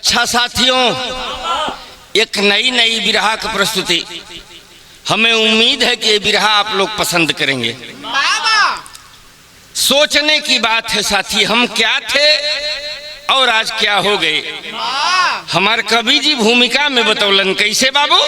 अच्छा साथियों, एक नई बिरहा की प्रस्तुति। हमें उम्मीद है कि ये बिरहा आप लोग पसंद करेंगे। सोचने की बात है साथी, हम क्या थे और आज क्या हो गए। हमारे कवि जी भूमिका में बतौलन कैसे बाबू।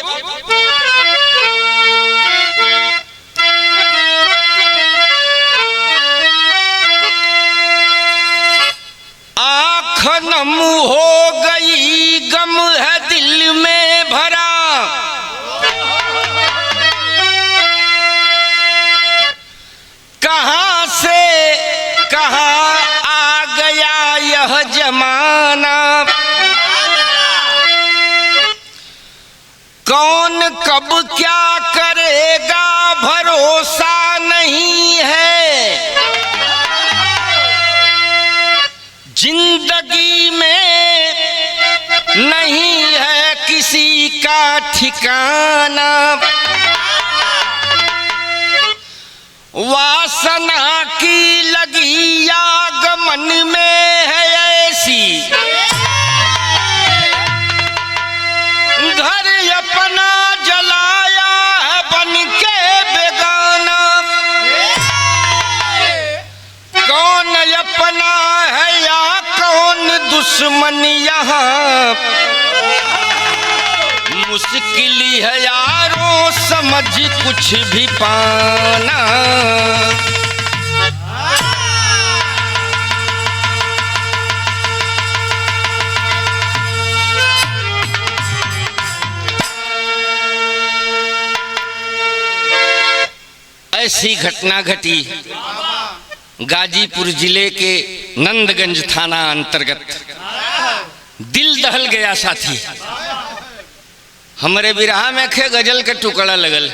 आँख नम हो गई, गम है दिल में भरा, कहाँ से कहाँ आ गया यह जमाना। कौन कब क्या करेगा भरोसा नहीं है। जिंदगी में नहीं है किसी का ठिकाना। वासना की लगी आग मन में है ऐसी, घर अपना जलाया है बन के बेगाना। कौन अपना है या कौन दुश्मन यहाँ, मुश्किल है यारों समझ कुछ भी पाना। ऐसी घटना घटी गाजीपुर जिले के नंदगंज थाना अंतर्गत। दिल दहल गया साथी। हमारे बिरहा में खे गजल के टुकड़ा लगल।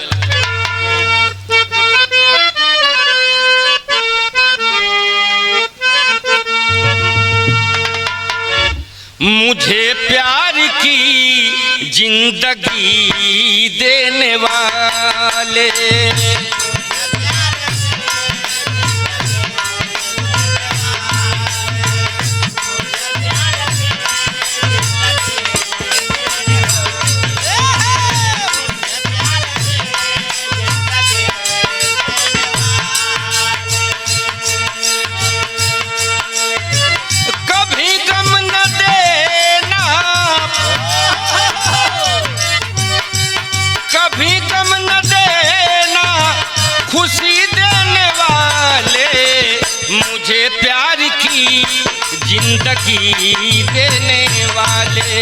मुझे प्यार की जिंदगी देने वाले, खुशी देने वाले, मुझे प्यार की जिंदगी देने वाले।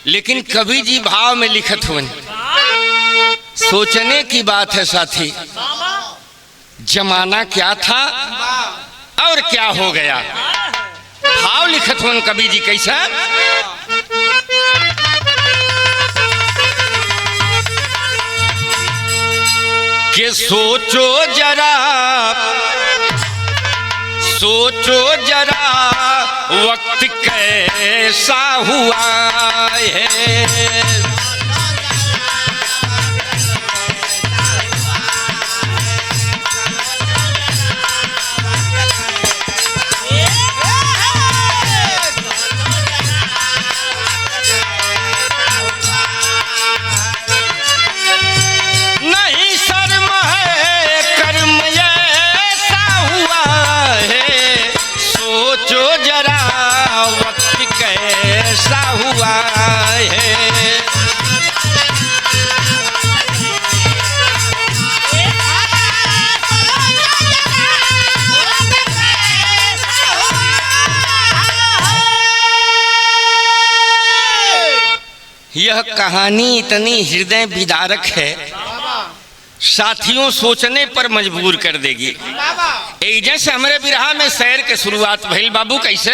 लेकिन कवि जी भाव में लिखत हुए, सोचने की बात है साथी, जमाना क्या था और क्या हो गया। भाव लिखत हुए कवि जी कैसा। कि सोचो जरा वक्त कैसा हुआ है। नहीं शर्म है कर्म ऐसा हुआ है। सोचो जरा वक्त कैसा हुआ है। यह कहानी इतनी हृदय विदारक है साथियों, सोचने पर मजबूर कर देगी। जैसे हमारे बिरहा में शहर के शुरुआत भइल बाबू कैसे।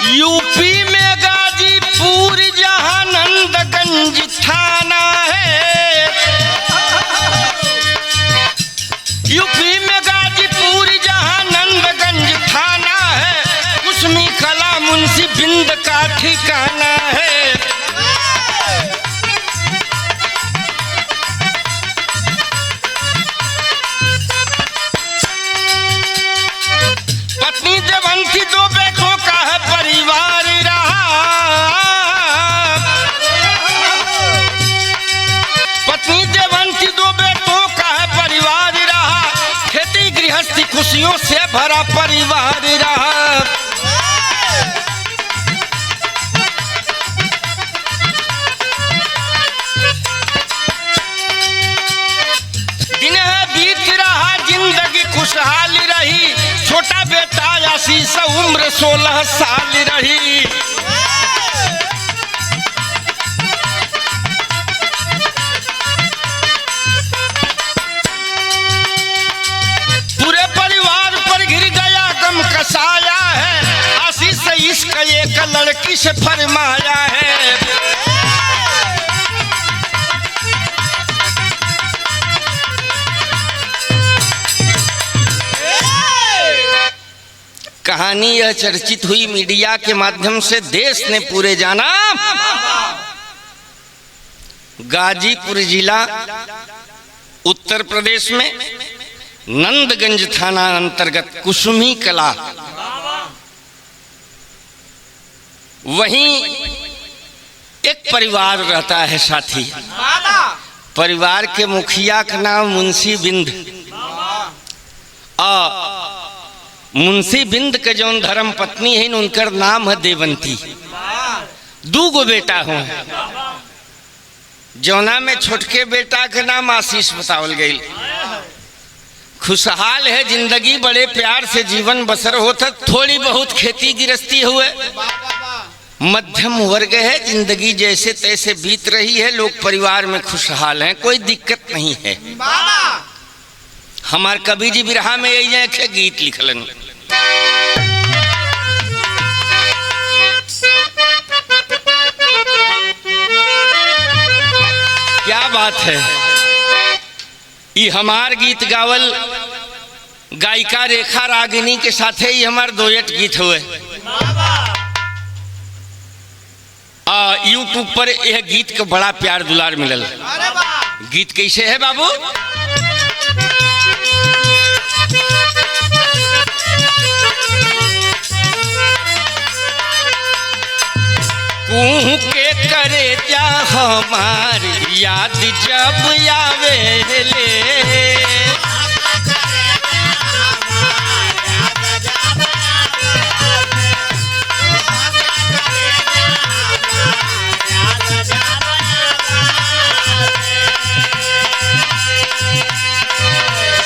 यूपी में गाजीपुर बिंद का ठिकाना है। पत्नी देवंती दो बेटों का है परिवार रहा। पत्नी देवंती दो बेटों का है परिवार रहा। खेती गृहस्थी खुशियों से भरा परिवार रहा। दिन बीत रहा जिंदगी खुशहाल रही। छोटा बेटा आशीष उम्र 16 साल रही। पूरे परिवार पर घिर गया गम का साया है। आशीष से इश्क एक लड़की से फरमाया है। कहानी यह चर्चित हुई मीडिया के माध्यम से, देश ने पूरे जाना। गाजीपुर जिला उत्तर प्रदेश में नंदगंज थाना अंतर्गत कुसुमी कला, वहीं एक परिवार रहता है साथी। परिवार के मुखिया का नाम मुंशी बिंद। मुंशी बिंद के जौन धर्म पत्नी है उनकर नाम है देवंती। 2 गो बेटा हो, जौना में छोटके बेटा के नाम आशीष बतावल गई। खुशहाल है जिंदगी, बड़े प्यार से जीवन बसर होता। थोड़ी बहुत खेती गृहस्थी हुए, मध्यम वर्ग है, जिंदगी जैसे तैसे बीत रही है। लोग परिवार में खुशहाल हैं, कोई दिक्कत नहीं है। हमार कवि जी बिरहा में यही है गीत लिखलन। क्या बात है। ये हमार गीत गावल गायिका रेखा रागिनी के साथे ही हमार डुएट गीत हुए। यूट्यूब पर यह गीत का बड़ा प्यार दुलार मिलल। गीत कैसे है बाबू? के करे जा हमार याद जब आवेले।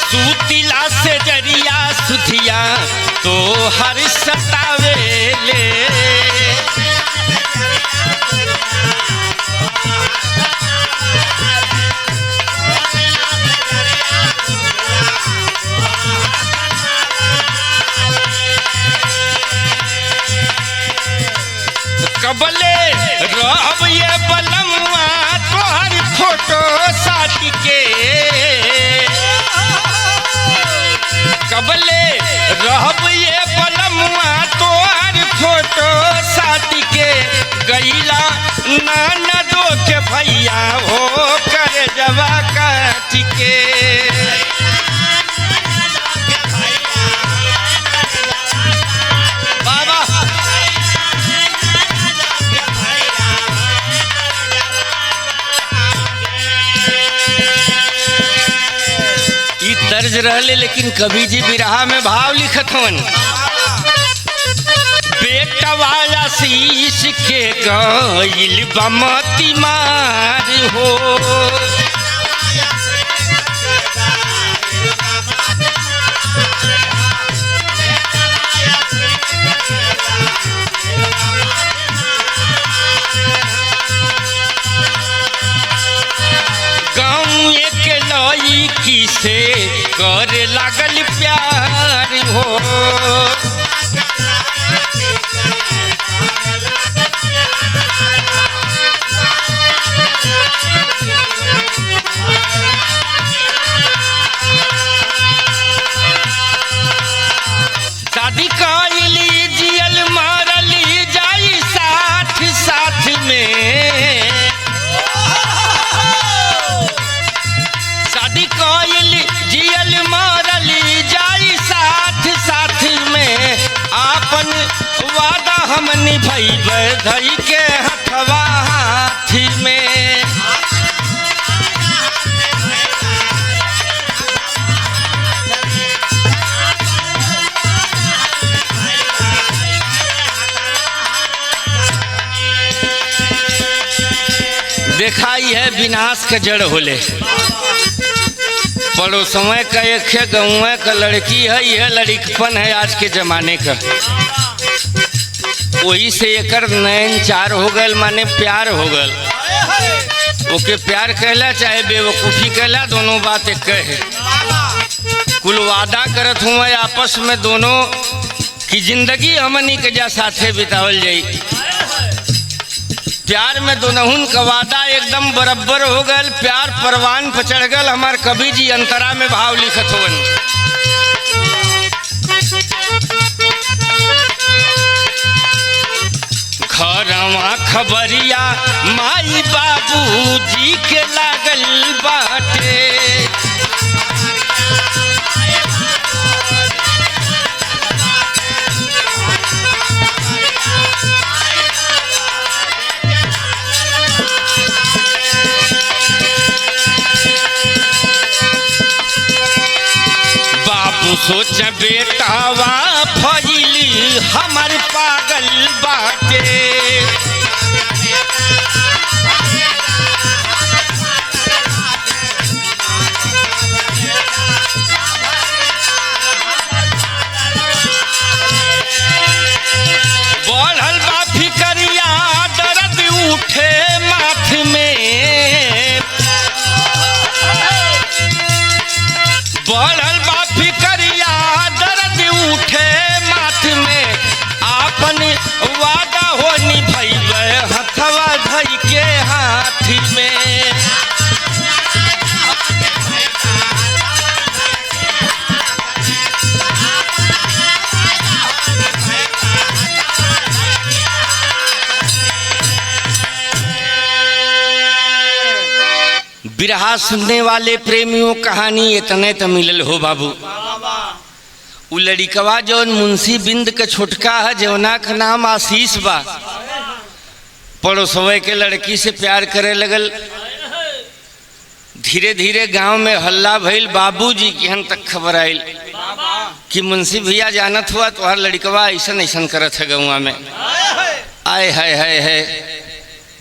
सूतिला से जरिया सुधिया तो हर सतावेले। कबले रहब ये बलमुआ तोहर फोटो साटी के। कबले रहब ये बलमुआ तोहर फोटो साटी के। गईला नाना दो के भैया हो कर जवा काटी के। दर्ज रहले, लेकिन कवि जी बिरहा में भाव लिखत हवन। बेटवा आशीष के गइल बमती मार हो। लड़की से करे लागल प्यार हो। शादी कैली जियल मारली जाई कोयल जियल मरली जाई साथ साथ में आपन वादा हम निभैबै धई के हथवा हाथी में। देखा है विनाश का जड़ होले। पड़ोसों का एक गाँव का लड़की है, यह लड़कपन है आज के जमाने का। वही से एकर नैन चार हो गल, माने प्यार हो गल। ओके प्यार कहला चाहे बेवकूफ़ी कहला, दोनों बात एक है। कुल वादा करत हुआ आपस में दोनों की जिंदगी हमनी के जा साथे बितावल जाई। प्यार में दोनों का वादा एकदम बराबर हो गल, प्यार परवान पर चढ़ गल। हमार कवि जी अंतरा में भाव लिखत होवन। घरवा खबरिया माई बाबू जी के लागल बाटे। सोच बेटावा फैली हमार पागल बाटे। बढ़ल बा फिकरिया दर्द उठे माथ में। बढ़ल बा फिकरिया दर्द उठे माथ में। आपन वादा हो निभैबै हथवा धई के हाथी में। बिरहा सुनने वाले प्रेमियों कहानी इतने तो मिलल हो बाबू। उ लड़िकवा जौन मुंशी बिंद के छोटका है, जौना का नाम आशीष बा, पड़ोसवे के लड़की से प्यार करे लगल। धीरे धीरे गांव में हल्ला भइल। बाबूजी के हन तक खबर आयल कि मुंशी भैया जानत हुआ तो हर लड़िकवा ऐसन ऐसन करत है गाँव में। आय हाय हाय है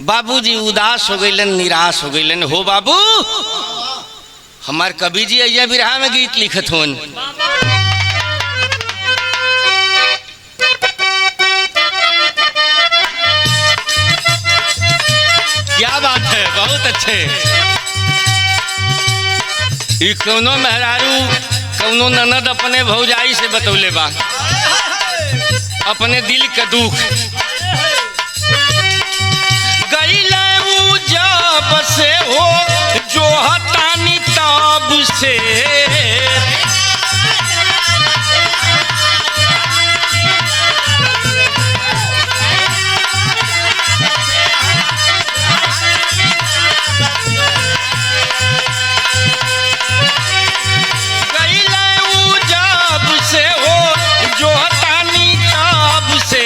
बाबूजी उदास हो गईलन, निराश हो गईलन। हो बाबू, हमार कवि जी अय्या बिरहा में गीत लिखत होन। क्या बात है, बहुत अच्छे। ई कौनो मेहरारू कौनो ननद अपने भौजाई से बतौले बा अपने दिल का दुख। जब से हो जो हतानी तब से जब से हो जो हतानी तब से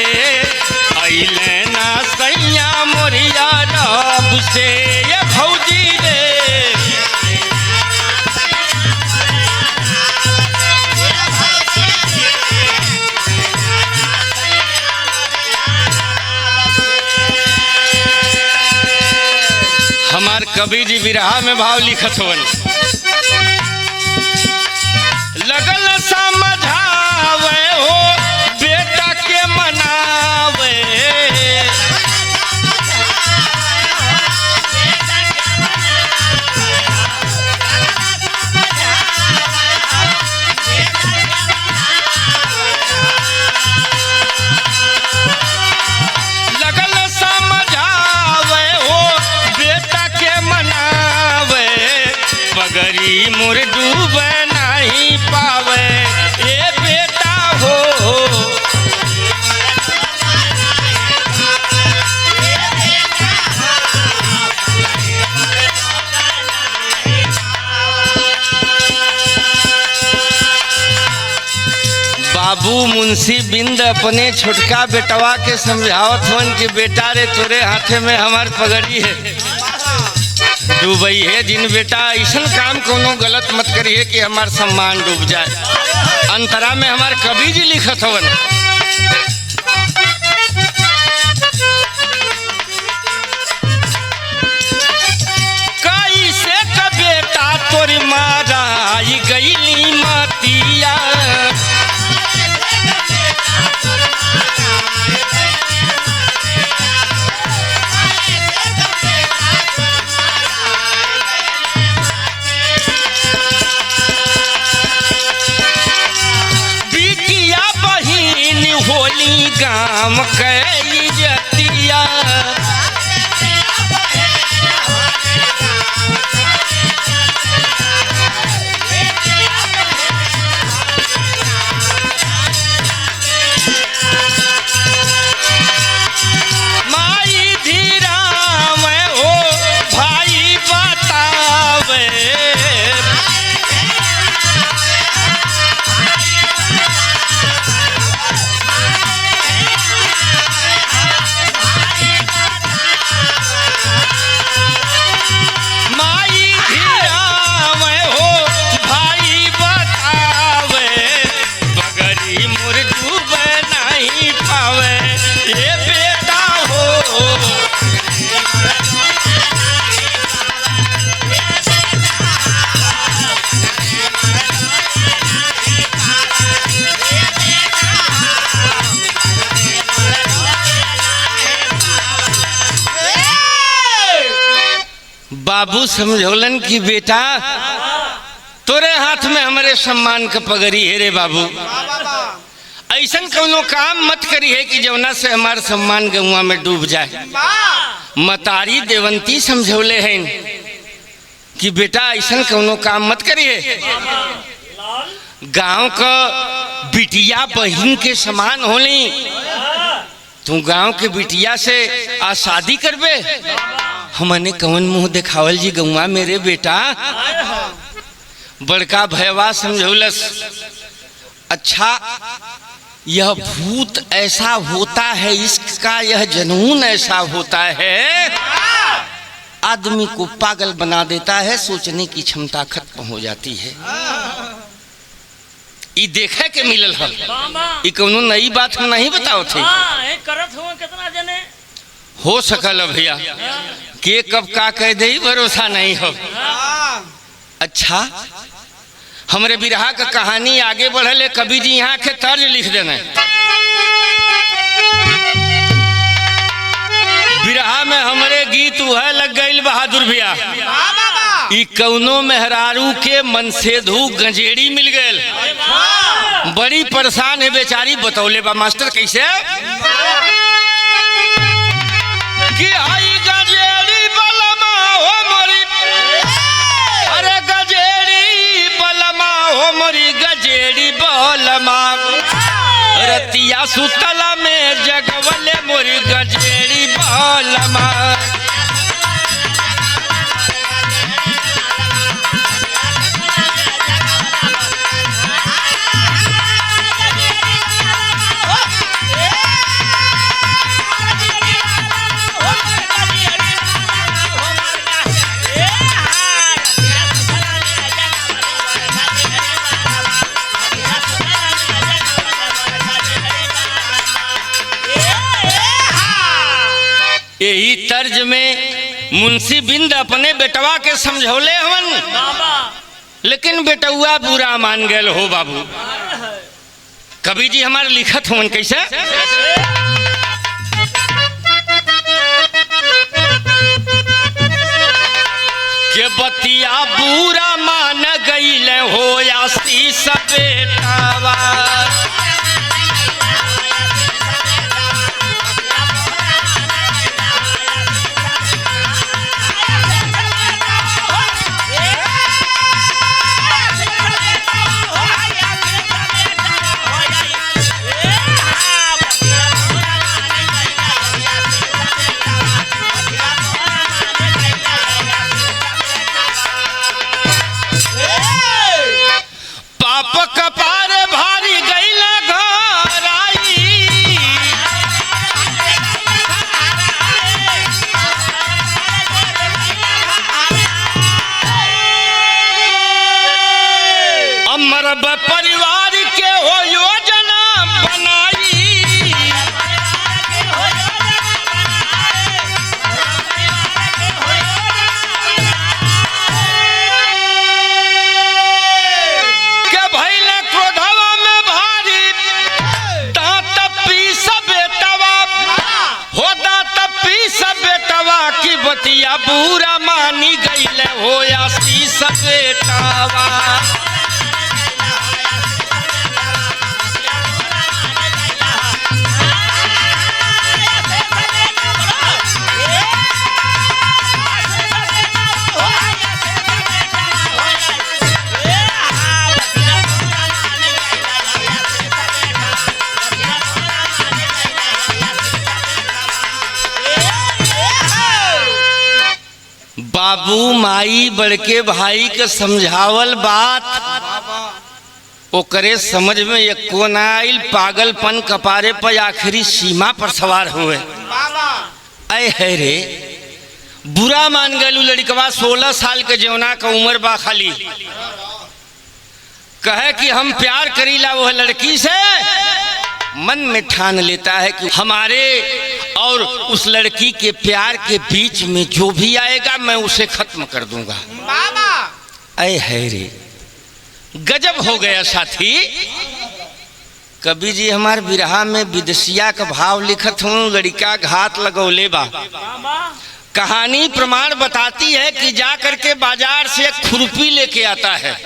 अइले ना सैया मोरिया रब से। ये भौजी रे हमार कवि जी बिरहा में भाव लिखत होवन। लगल समझावे हो बेटा के मनावे। पगरी मोर डूब नहीं पावे ए बेटा हो। बाबू मुंशी बिंद अपने छोटका बेटवा के समझावत हन कि बेटा रे तोरे हाथे में हमार पगड़ी है, डूबई है जिन बेटा ऐसा काम कोनो गलत मत करिए कि हमार सम्मान डूब जाए। अंतरा में हमार कवि जी लिखत हवन, कैसे का बेटा तोरी मारा गईली मातिया, होली गाम कई जतिया, माई धीरा मैं हो भाई बतावे, बाबू समझौलन कि बेटा तोरे हाथ में हमारे सम्मान का पगड़ी है रे बाबू, ऐसा कोनो काम मत करी है कि जवना से हमार सम्मान गौवा में डूब जाए। मतारी देवंती समझौले हैं कि बेटा ऐसा कोनो काम मत करिए, गांव का बिटिया बहन के समान होली, तू गांव के बिटिया से आ शादी करबे, हमने कौन मुंह दिखावल जी गौवा मेरे बेटा। बड़का भैया समझौलस, अच्छा यह भूत ऐसा होता है, इसका यह जनून ऐसा होता है, आदमी को पागल बना देता है, सोचने की क्षमता खत्म हो जाती है। ये देखे के मिलल हल, ये कोनो नई बात हम नहीं बताओ थे, करत हो कितना जने हो सकल भैया के कब का कह दे भरोसा नहीं हो। अच्छा हमरे बिरहा का कहानी आगे बढ़ले, कवि जी यहाँ के तर्ज लिख देना। बिरहा में हमरे गीत वह लग गई बहादुर भैया, ई कौनो मेहरारू के मन से धू गंजेड़ी मिल गए, बड़ी परेशान है बेचारी। बतौले बा मास्टर कैसे कि आई गजेड़ी बलमा हो मोरी, अरे गजेड़ी बलमा हो मोरी गजेड़ी बलमा, रतिया सुतला में जगवले मोरी गजेड़ी बलमा। यही तर्ज में मुंशी बिंद अपने बेटवा के समझौले हवन, लेकिन बेटुआ बुरा मान गए हो बाबू। कवि जी हमारे लिखत हवन कैसे के बतिया बुरा मान गईल हो आसी बेटावा, सर्व परिवार के हो योजना बनाई। के भइले क्रोधवा में भारी दांत पीस बेटवा हो, दांत पीस बेटवा की बतिया बुरा मानी गईले हो आशीष बेटवा। बाबू माई बड़के भाई के समझावल बात ओकरे समझ में एको ना आइल। पागलपन कपारे पर आखिरी सीमा पर सवार हुए। ऐ है रे बुरा मान गलू लड़कवा 16 साल के जौना का उम्र बा खाली कहे कि हम प्यार करीला वह लड़की से। मन में ठान लेता है कि हमारे और उस लड़की के प्यार के बीच में जो भी आएगा मैं उसे खत्म कर दूंगा। ऐ है रे गजब हो गया साथी। कवि जी हमारे बिरहा में विदेशिया का भाव लिखत हूँ, लड़का घात लगौले बा। कहानी प्रमाण बताती है कि जा करके बाजार से एक खुरपी लेके आता है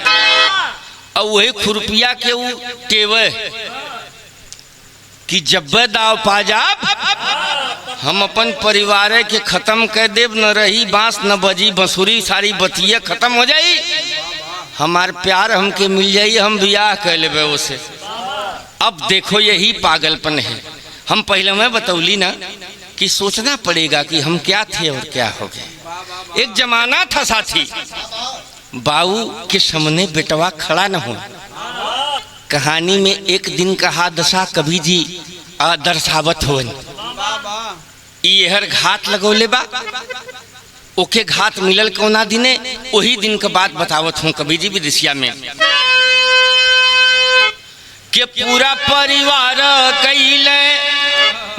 और वही खुरपिया के वो टेवे कि जब दाव पाजाब हम अपन परिवार के खत्म कर देव, न रही बांस न बजी बंसुरी, सारी बतिया खत्म हो जाई, हमार प्यार हमके मिल जाई, हम ब्याह कर लेबे उसे। अब देखो यही पागलपन है। हम पहले में बतौली ना कि सोचना पड़ेगा कि हम क्या थे और क्या हो गए। एक जमाना था साथी, बाऊ के सामने बेटवा खड़ा न हो। कहानी में एक दिन का हादसा कवि जी दर्शावत हो। यहर घात लगौले बा, ओके घात मिलल कौना दिने, वही दिन का बात बतावत हूँ कवि जी विदेशिया में। के पूरा परिवार गईले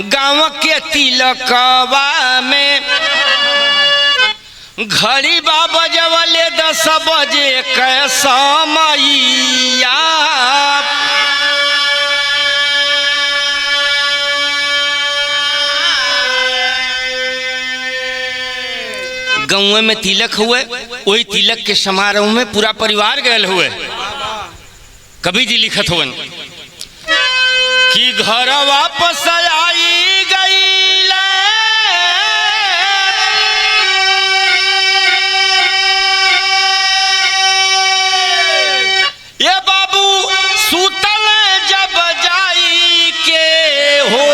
गाँव के तिलकवा में, घड़ी बाबा जवले 10 बजे के समैया। गाँव में तिलक हुए, वही तिलक के समारोह में पूरा परिवार गए हुए। कवि जी लिखत हुए कि घर वापस आई गई ये बाबू सूतल जब जाई के हो,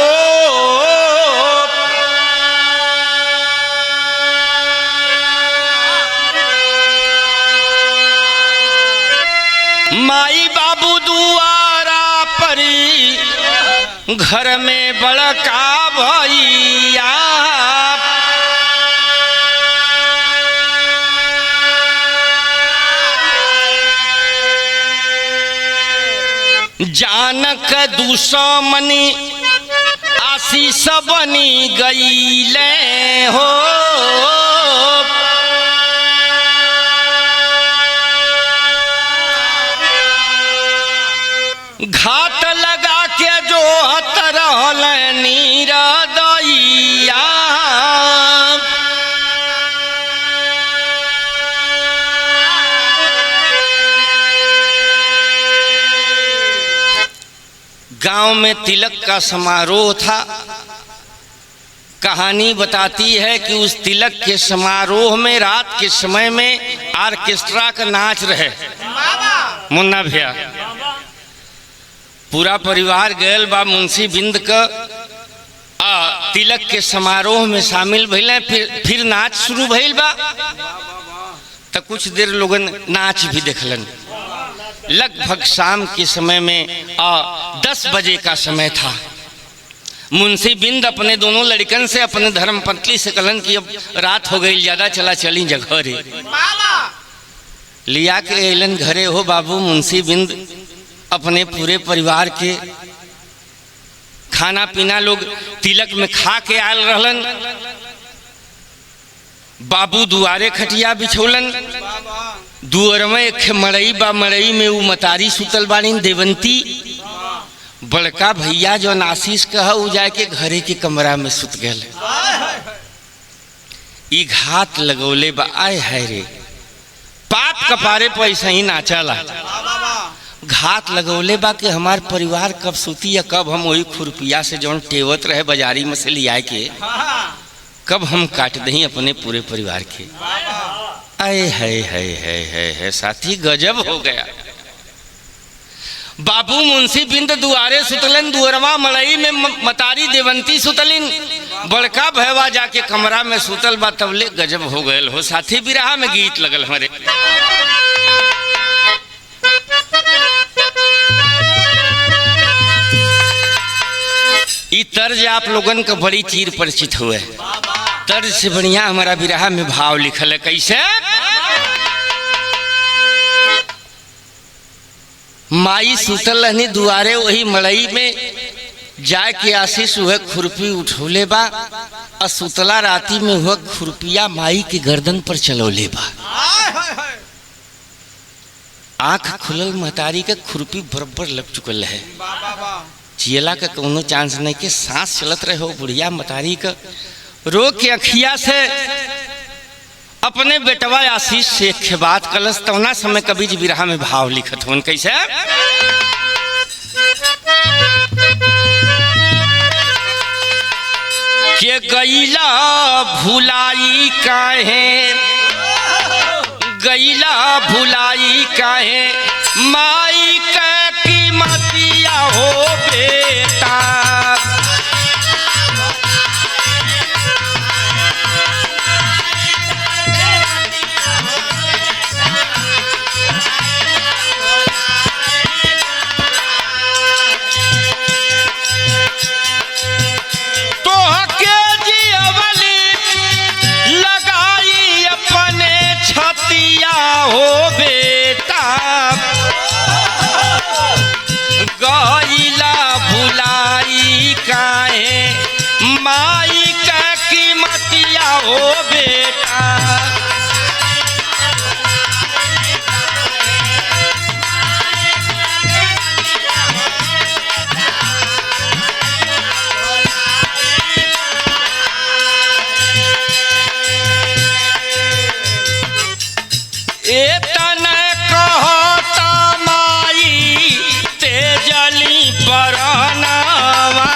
माई बाबू दुआरा परी घर में बड़का भैया। जानक दुश्मनी आशीष बनी गईले हो, घाट लगा के जो हतरल नीरदैया। गांव में तिलक का समारोह था। कहानी बताती है कि उस तिलक के समारोह में रात के समय में ऑर्केस्ट्रा का नाच रहे। मुन्ना भैया पूरा परिवार गैल बा मुंशी बिंद का तिलक के समारोह में शामिल भइले। फिर नाच शुरू भइल बा तो कुछ देर लोगन नाच भी देखलन। लगभग शाम के समय में 10 बजे का समय था। मुंशी बिंद अपने दोनों लड़कन से अपने धर्म पत्नी से कहलन कि अब रात हो गई, ज्यादा चला चली जगह रे। लिया के अलन घरे हो बाबू। मुंशी बिंद अपने पूरे परिवार के खाना पीना लोग तिलक में खा के आयल रहलन। बाबू दुआरे खटिया बिछौलन। दुअर में एक मड़ई बा, मड़ई में वो मतारी सुतल बानी देवंती। बड़का भैया जो आशीष कहा उ जाके घरे के कमरा में सुत गए। ई घात लगौले बा, आय है रे पाप कपारे पर ऐसा ही नाचला। घात लगौले बा कि हमार परिवार कब सुती या कब हम वही खुरपिया से जौन टेवत रहे बाजारी में से लिया के कब हम काट दही अपने पूरे परिवार के। आए है साथी गजब हो गया। बाबू मुंशी बिंद दुआरे सुतलन। दुअरवा मड़ई में मतारी देवंती सुतलिन। बड़का भैवा जाके कमरा में सुतल बा। तबले गजब हो गए हो साथी। बिरहा में गीत लगल हमारे। ई तर्ज आप लोगन का बड़ी चीर परिचित हुए। तर्ज से बढ़िया हमारा बिरहा में भाव लिखल है। कैसे? माई सुतल रहनी दुआरे वही मड़ई में जाके आशीष वह खुरपी उठौले बा। और सुतला राती में वह खुरपिया माई के गर्दन पर चलौले बा। आंख खुलल महतारी के खुरपी बराबर लग चुकल है। जियला का कोनो चांस नहीं के सांस चलत रहे हो। बुढ़िया मतारी का रो के अखिया से अपने बेटवा आशीष से एक बात कलस। तौना समय कभी जी बिरहा में भाव लिखत हो। कैसे? के गईला भुलाई काहे, गईला भुलाई काहे माई का कीमतिया हो बेटा। हो बेटा गईला भुलाई काहे माई का कीमतिया हो बेटा। एतन कहता माई तेजली परनवा।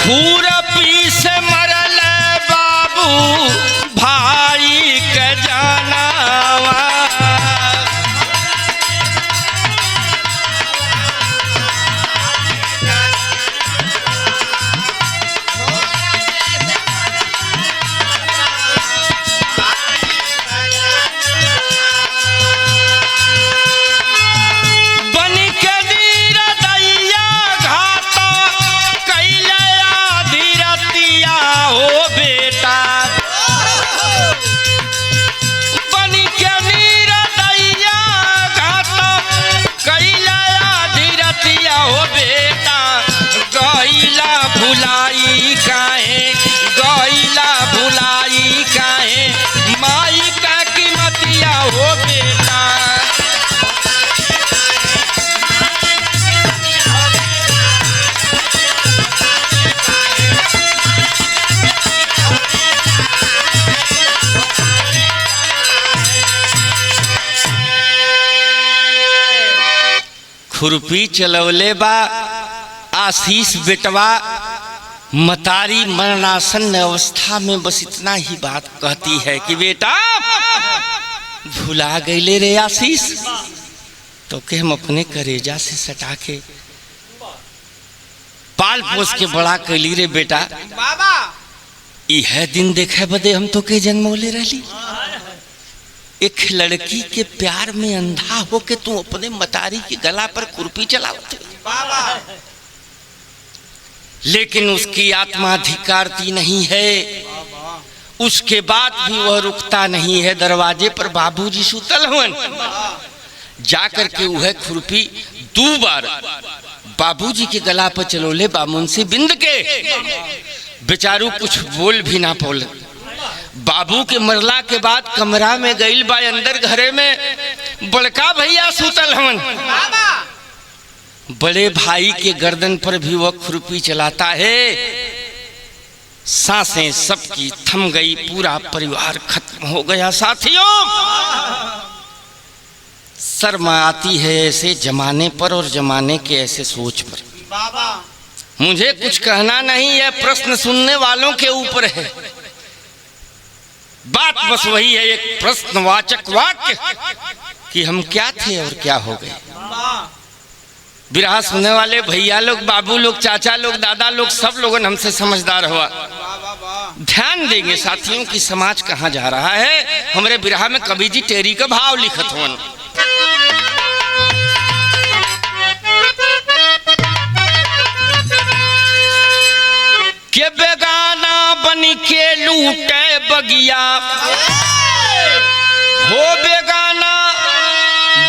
खुरपी से मरल बाबू भाई के जानवा। बनी के नीर दैया घाता कैले आधिरतिया हो बेटा। बनी के नीर दैया घाता कैले आधिरतिया हो बेटा। गईला भुलाई काहे, गईला भुलाई काहे माई का कीमतिया हो बेटा। खुरपी चलौले बा आशीष बेटवा। मतारी मरणासन अवस्था में बस इतना ही बात कहती है कि बेटा भुला गईले रे आशीष। तो के हम अपने करेजा से सटा के पाल पोस के बड़ा कैली रे बेटा। यह दिन देखे बदे हम तो के जन्मोले रहली। एक लड़की के प्यार में अंधा हो के तू अपने मतारी के गला पर खुरपी चलावत। लेकिन उसकी आत्मा अधिकारती नहीं है। उसके बाद भी वह रुकता नहीं है। दरवाजे पर बाबूजी सुतल हुन, जाकर के वह खुरपी 2 बार बाबूजी के गला पर चलोले बामुंसी बिंद के। बेचारू कुछ बोल भी ना बोल। बाबू के मरला के बाद कमरा में गईल बा अंदर घरे में बड़का भैया सुतल हवन। बड़े भाई के गर्दन पर भी वह खुरपी चलाता है। सांसें सबकी थम गई, पूरा परिवार खत्म हो गया। साथियों, शर्म आती है ऐसे जमाने पर और जमाने के ऐसे सोच पर। मुझे कुछ कहना नहीं है, प्रश्न सुनने वालों के ऊपर है। बात बस वही है, एक प्रश्नवाचक वाक्य कि हम क्या थे और क्या हो गए। विरहा सुनने वाले भैया लोग, बाबू लोग, चाचा लोग, दादा लोग, सब लोगों हमसे समझदार हुआ। ध्यान देंगे साथियों कि समाज कहाँ जा रहा है। हमारे विरहा में कवि जी टेरी का भाव लिखत हुआ। के बेगाना बन के लूटे बगिया हो, बेगाना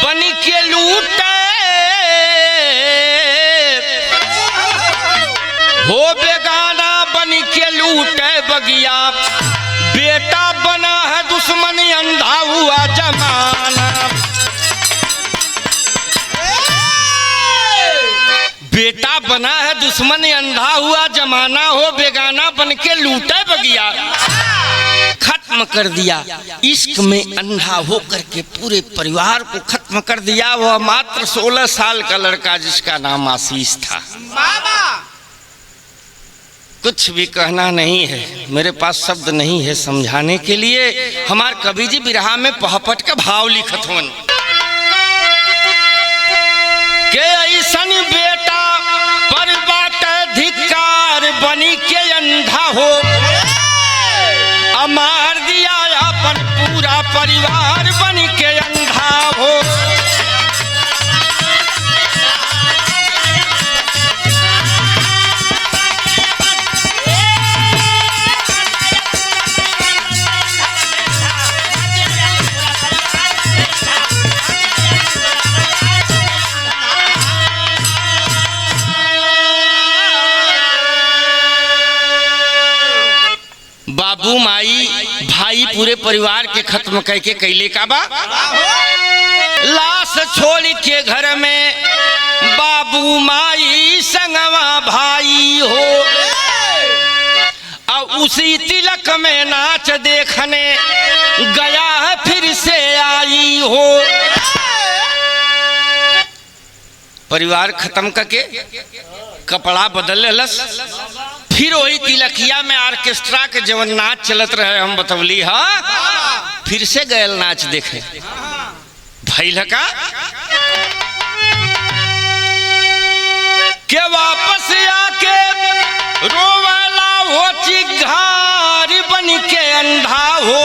बन के लूटे हो, बेगाना बन के लूटे बगिया। बेटा बना है दुश्मन अंधा हुआ जमाना। बेटा बना है दुश्मन अंधा हुआ जमाना हो, बेगाना बन के लूटे बगिया। खत्म कर दिया इश्क में अंधा होकर के पूरे परिवार को खत्म कर दिया। वह मात्र 16 साल का लड़का जिसका नाम आशीष था। कुछ भी कहना नहीं है, मेरे पास शब्द नहीं है समझाने के लिए। हमारे कवि जी बिरहा में पहपट का भाव लिखत हुन के ऐसन बेटा पर बाट धिक्कार बनी के अंधा हो, अमार दिया अपन पूरा परिवार बनी के अंधा हो। बाबू माई भाई पूरे परिवार के खत्म करके कैले का बा लाश छोड़ के घर में बाबू माई संगवा भाई हो। और उसी तिलक में नाच देखने गया है फिर से आई हो। परिवार खत्म करके कपड़ा बदल लस, फिर वही तिलकिया में ऑर्केस्ट्रा के जवन नाच चलत रहे हम बतौली हा, फिर से गयल नाच देखे भैल का के वापस आके रोवाला हो चिघार बन के अंधा हो।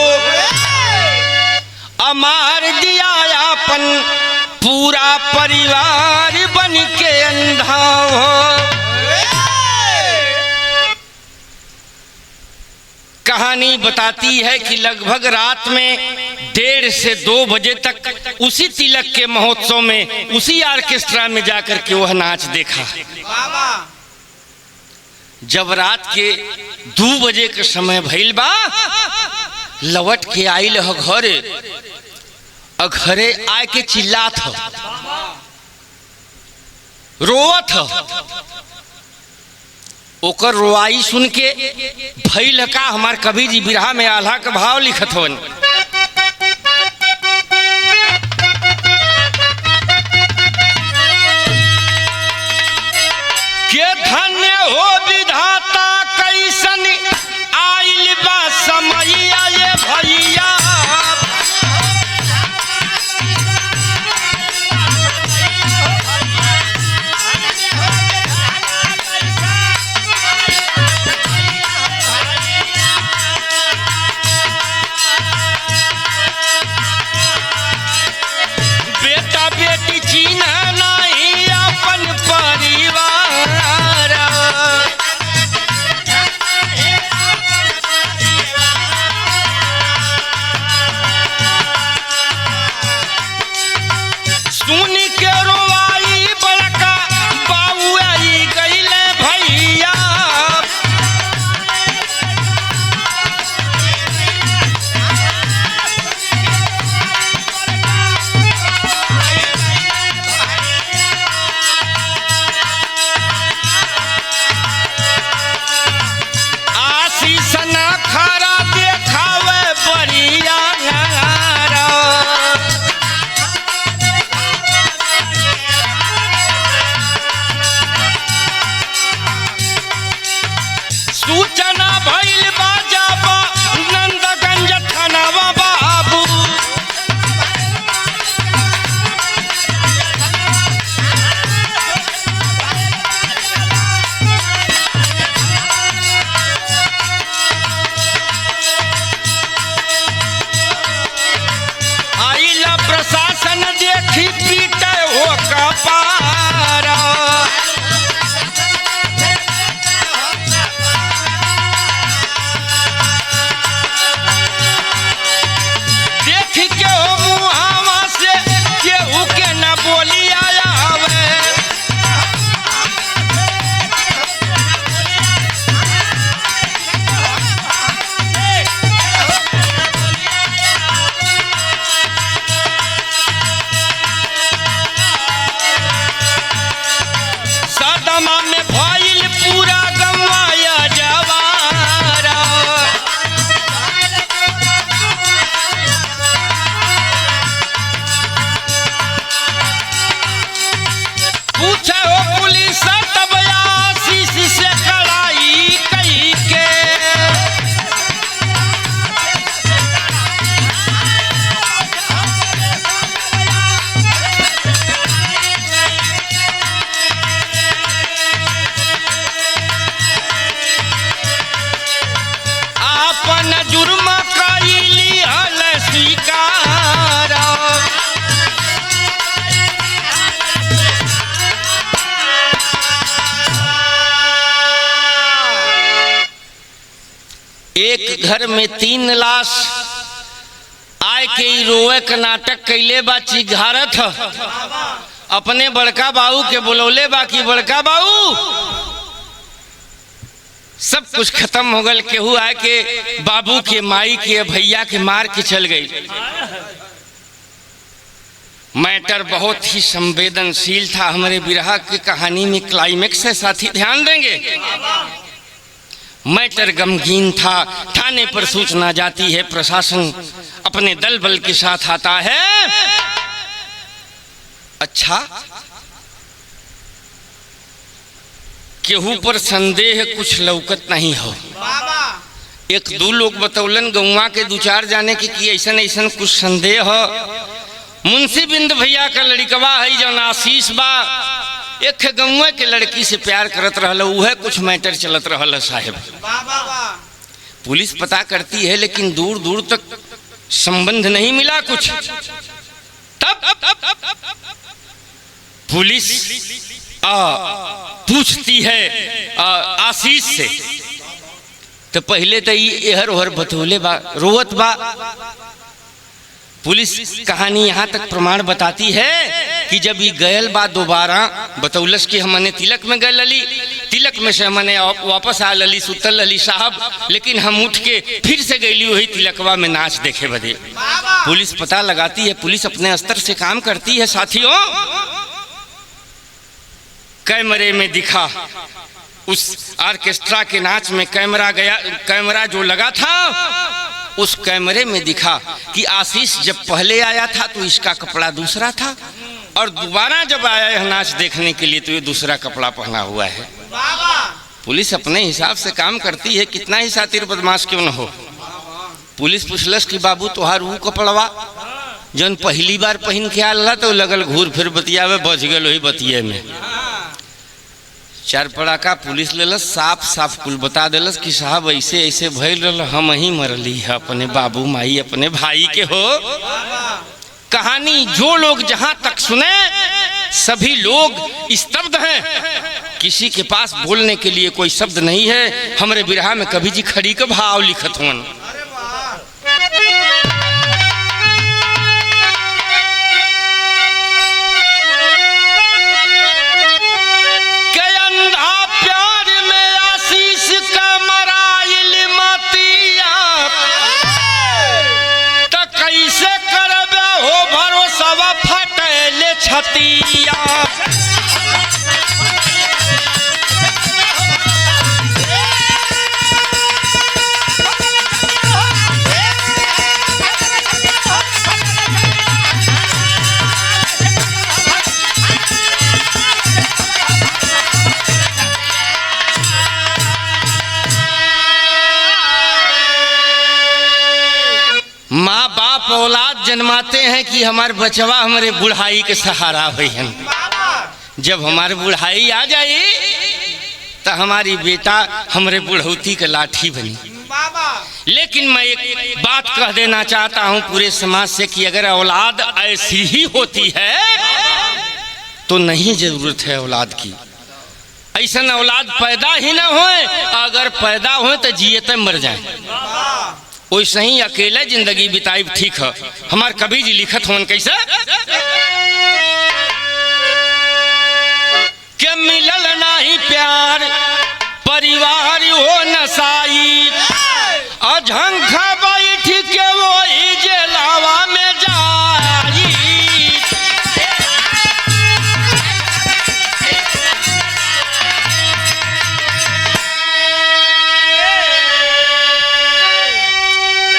अमार दिया अपन पूरा परिवार बन के अंधा हो। कहानी बताती है कि लगभग रात में 1:30 से 2 बजे तक उसी तिलक के महोत्सव में उसी ऑर्केस्ट्रा में जाकर के वह नाच देखा। जब रात के 2 बजे के समय भइल बा, लौट के आइल ह घरे, घरे आए के चिल्लात ह, रोवत ह। ओकर रोआई सुन के भइल का हमार कवि जी बिरहा में आल्हा का भाव लिखत हवन के धन्य हो विधाता कैसन आइल बा समैया ये भैया। प्रशासन देखी पीटे हो कपारा। देख के हो मुहावा से केहू के न बोली आया हवे। सदमा में भइल पूरा गंवाया जवारा। पूछे हो पुलिस तब आशीष से कड़ाई कई के। आपन जुर्म कइली हल स्वीकार। एक घर में 3 लाश आय के ही रोए का नाटक कैले बा चिघारत ह। अपने बड़का बाबू के बुलौले बा कि बड़का बाबू सब कुछ खत्म हो गल। केहू आए के बाबू के माई के भैया के मार के चल गई। मैटर बहुत ही संवेदनशील था। हमारे बिरहा की कहानी में क्लाइमेक्स है साथी, ध्यान देंगे। मैटर गमगीन था। थाने पर सूचना जाती है, प्रशासन अपने दल बल के साथ आता है। अच्छा, केहू पर संदेह कुछ लौकत नहीं हो। 1-2 लोग बतौलन गौवा के 2-4 जाने के कि ऐसन ऐसन कुछ संदेह हो। मुंशी बिंद भैया का लड़कवा है जौन आशीष बा, एक गौवा के लड़की से प्यार करत रहल, उहे कुछ मैटर चलत रहल साहेब। पुलिस पता करती है लेकिन दूर दूर तक संबंध नहीं मिला कुछ। तब पुलिस पूछती है आशीष से, तो पहले तो ये एहर ओहर बतौले बा, रोवत बा। पुलिस कहानी यहाँ तक प्रमाण बताती है कि जब ये गयल बा दोबारा बतौलस कि हमने तिलक में गए लली, तिलक में से हमने वापस आ लली, सुतल लली साहब, लेकिन हम उठ के फिर से गईली वही तिलकवा में नाच देखे बदे। पुलिस पता लगाती है, पुलिस अपने स्तर से काम करती है साथियों। कैमरे में दिखा उस ऑर्केस्ट्रा के नाच में कैमरा गया, कैमरा जो लगा था उस कैमरे में दिखा कि आशीष जब पहले आया था तो इसका कपड़ा दूसरा था, और दोबारा जब आया है नाच देखने के लिए तो ये दूसरा कपड़ा पहना हुआ है। पुलिस अपने हिसाब से काम करती है, कितना ही सातिर बदमाश क्यों न हो। पुलिस पूछलस कि बाबू तोहार वो कपड़वा जौन पहली बार पहन के आल तो लगल घूर फिर बतियावे, बच गल वही बतिये में। 4 पड़ाका पुलिस लेलस, साफ साफ कुल बता दिलस कि साहब ऐसे ऐसे भइल रहल, हम ही मरली है, अपने बाबू माई अपने भाई के हो। कहानी जो लोग जहां तक सुने सभी लोग स्तब्ध हैं, किसी के पास बोलने के लिए कोई शब्द नहीं है। हमारे बिरहा में कभी जी खड़ी का भाव लिखत हुन। छतिया माँ बाप औलाद जन्माते हैं कि हमारे बचवा हमारे बुढ़ाई के सहारा हुई हैं। जब हमारे बुढ़ाई आ जाए तो हमारी बेटा हमारे बुढ़ौती के लाठी बनी। लेकिन मैं एक बात कह देना चाहता हूं पूरे समाज से कि अगर औलाद ऐसी ही होती है तो नहीं जरूरत है औलाद की। ऐसा औलाद पैदा ही ना होए, अगर पैदा हो तो जियते मर जाए, वैसे ही अकेले जिंदगी बिताई ठीक है। हमार कवि जी लिखत होन कैसे के मिलल नहीं प्यार परिवार हो नसाई, अझंखा बैठ के वही जेलावा में जाई।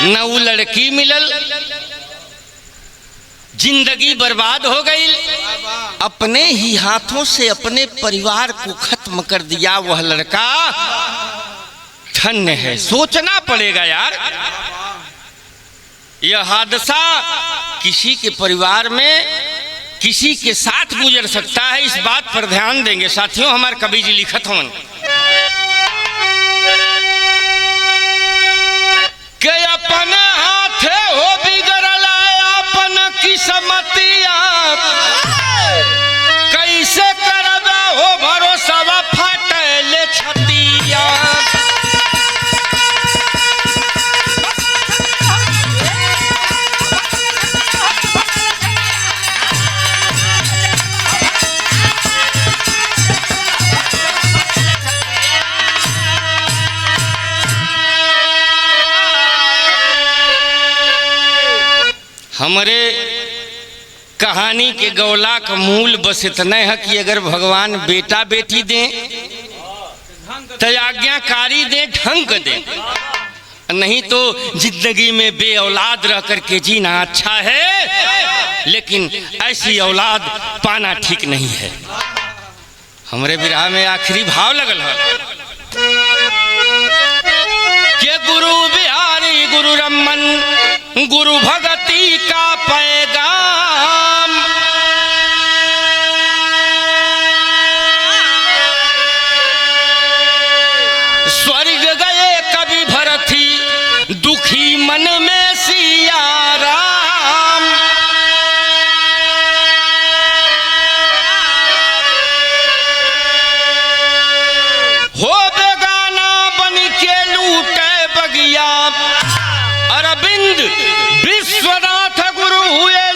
न वो लड़की मिलल, जिंदगी बर्बाद हो गई, अपने ही हाथों से अपने परिवार को खत्म कर दिया वह लड़का। धन्य है, सोचना पड़ेगा यार। यह हादसा किसी के परिवार में किसी के साथ गुजर सकता है, इस बात पर ध्यान देंगे साथियों। हमारे कवि जी लिखत हों के अपन हाथे हो बिगड़ल अपन किस्मतिया, कैसे करबे हो भरोसा फटल छतिया। हमारे कहानी के गौला का मूल बस इतना है कि अगर भगवान बेटा बेटी दें तो आज्ञाकारी दें, ढंग दें, नहीं तो जिंदगी में बे औलाद रह करके जीना अच्छा है, लेकिन ऐसी औलाद पाना ठीक नहीं है। हमारे विरह में आखिरी भाव लगल है कि गुरु बिहारी गुरु रमन गुरु भगती का पैगाम, स्वर्ग गए कवि भरथी दुखी मन में सिया राम। हो बेगाना बन के लूटे बगिया, अरविंद विश्वनाथ गुरु हुए